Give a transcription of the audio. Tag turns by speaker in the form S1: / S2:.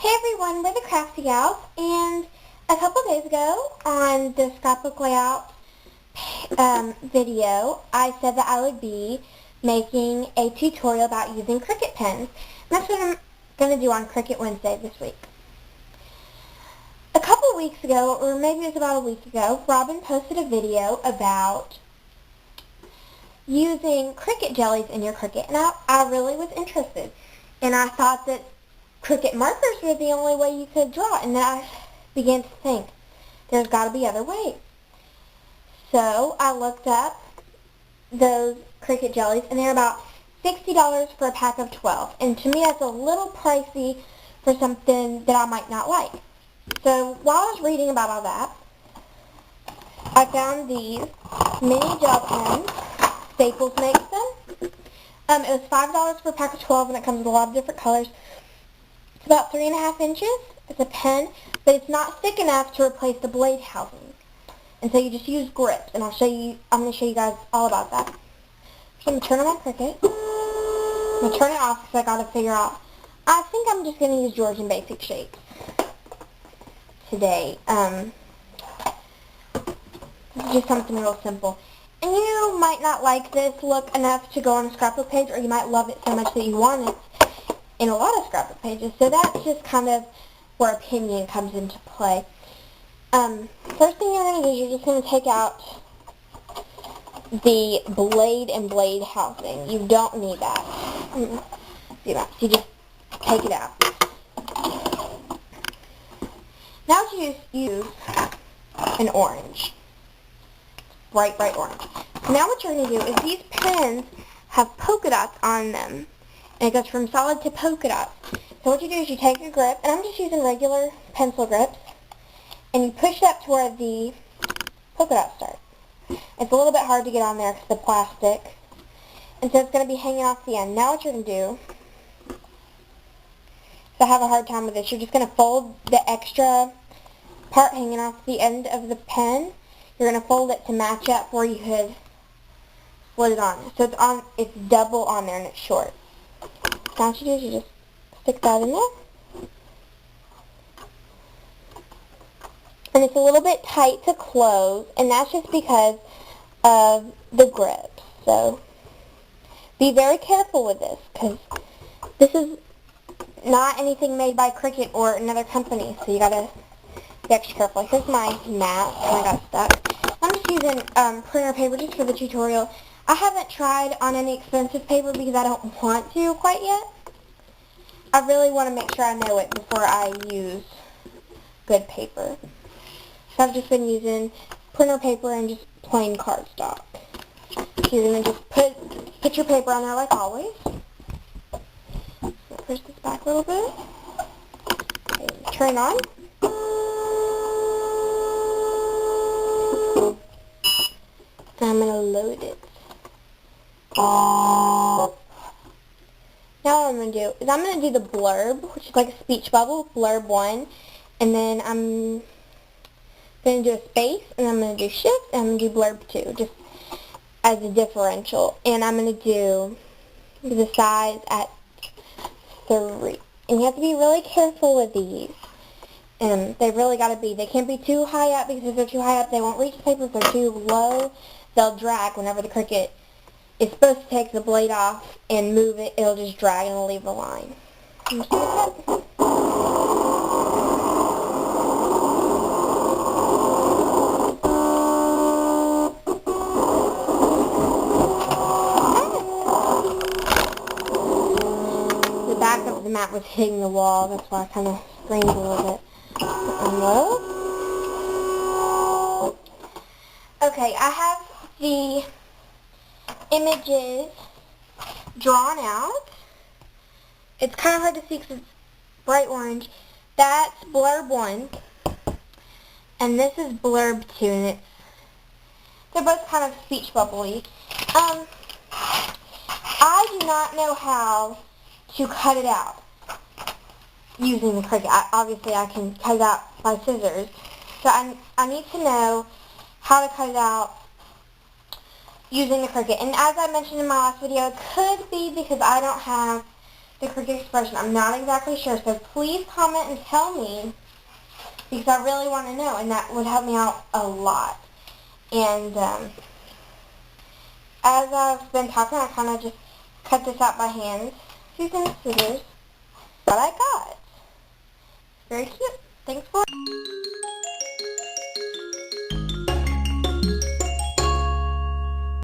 S1: Hey everyone, we're the Crafty Gals, and a couple days ago on the scrapbook layout video, I said that I would be making a tutorial about using Cricut pens. And that's what I'm going to do on Cricut Wednesday this week. A couple weeks ago, or maybe it was about a week ago, Robin posted a video about using Cricut jellies in your Cricut, and I really was interested. And I thought that Cricut markers were the only way you could draw, and then I began to think, there's got to be other ways. So I looked up those Cricut jellies, and they're about $60 for a pack of 12. And to me, that's a little pricey for something that I might not like. So while I was reading about all that, I found these mini gel pens. Staples makes them. It was $5 for a pack of 12, and it comes with a lot of different colors. It's about 3.5 inches. It's a pen, but it's not thick enough to replace the blade housing. And so you just use grips, and I'm going to show you guys all about that. So I'm going to turn on my Cricut. I'm going to turn it off because I got to figure out. I think I'm just going to use Georgian Basic shapes today. Just something real simple. And you might not like this look enough to go on a scrapbook page, or you might love it so much that you want it in a lot of scrapbook pages. So that's just kind of where opinion comes into play. First thing you're going to do is you're just going to take out the blade and blade housing. You don't need that. See that? So you just take it out. Now you use an orange. Bright orange. So now what you're going to do is these pens have polka dots on them. And it goes from solid to polka dots. So what you do is you take your grip, and I'm just using regular pencil grips, and you push it up to where the polka dots start. It's a little bit hard to get on there because of the plastic. And so it's going to be hanging off the end. Now what you're going to do, if I have a hard time with this, you're just going to fold the extra part hanging off the end of the pen. You're going to fold it to match up where you had slid it on. So it's double on there and it's short. Now what you do is you just stick that in there. And it's a little bit tight to close, and that's just because of the grip. So be very careful with this, because this is not anything made by Cricut or another company, so you gotta be extra careful. Here's my mat, and I got stuck. I'm just using printer paper just for the tutorial. I haven't tried on any expensive paper because I don't want to quite yet. I really want to make sure I know it before I use good paper. So I've just been using printer paper and just plain cardstock. So you're going to just put your paper on there like always. So push this back a little bit. Okay, turn it on. And I'm going to load it. Now what I'm going to do is I'm going to do the blurb, which is like a speech bubble, blurb 1, and then I'm going to do a space, and I'm going to do shift, and I'm going to do blurb 2, just as a differential. And I'm going to do the size at 3. And you have to be really careful with these. They really got to be. They can't be too high up, because if they're too high up, they won't reach the paper. If they're too low, they'll drag whenever the Cricut is supposed to take the blade off and move it. It'll just drag and it'll leave a line. The back of the mat was hitting the wall. That's why I kind of screamed a little bit. Unload. Okay, I have the images drawn out. It's kind of hard to see because it's bright orange. That's blurb 1, and this is blurb 2, and they're both kind of speech bubbly. I do not know how to cut it out using the Cricut. Obviously, I can cut it out by scissors, so I need to know how to cut it out using the Cricut. And as I mentioned in my last video, it could be because I don't have the Cricut expression. I'm not exactly sure, so please comment and tell me, because I really want to know, and that would help me out a lot. And as I've been talking, I kind of just cut this out by hand using scissors. What I got. Very cute. Thanks for